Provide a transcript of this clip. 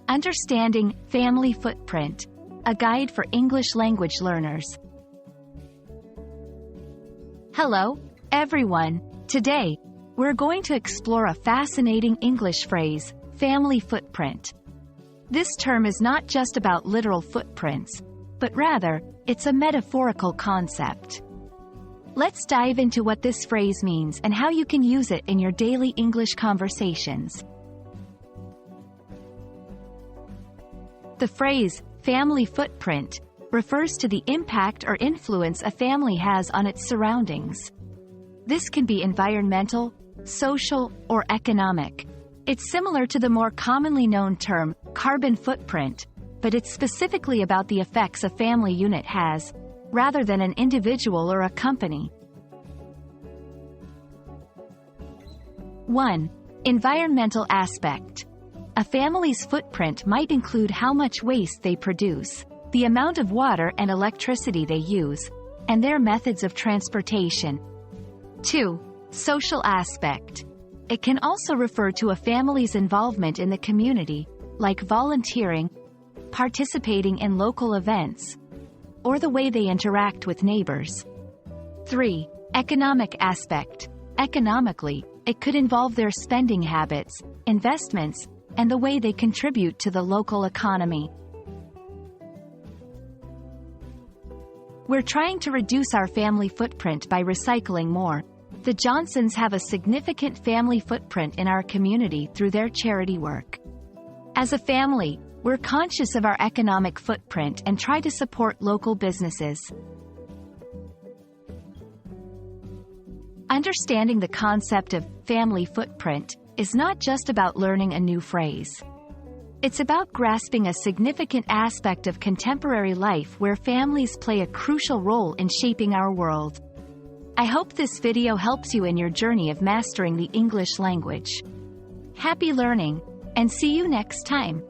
Understanding Family Footprint, a guide for English language learners. Hello, everyone. Today, we're going to explore a fascinating English phrase, family footprint. This term is not just about literal footprints, but rather, it's a metaphorical concept. Let's dive into what this phrase means and how you can use it in your daily English conversations. The phrase, family footprint, refers to the impact or influence a family has on its surroundings. This can be environmental, social, or economic. It's similar to the more commonly known term, carbon footprint, but it's specifically about the effects a family unit has, rather than an individual or a company. 1. Environmental aspect. A family's footprint might include how much waste they produce, the amount of water and electricity they use, and their methods of transportation. 2. Social aspect. It can also refer to a family's involvement in the community, like volunteering, participating in local events, or the way they interact with neighbors. 3. Economic aspect. Economically, it could involve their spending habits, investments, and the way they contribute to the local economy. We're trying to reduce our family footprint by recycling more. The Johnsons have a significant family footprint in our community through their charity work. As a family, we're conscious of our economic footprint and try to support local businesses. Understanding the concept of family footprint is not just about learning a new phrase. It's about grasping a significant aspect of contemporary life where families play a crucial role in shaping our world. I hope this video helps you in your journey of mastering the English language. Happy learning, and see you next time!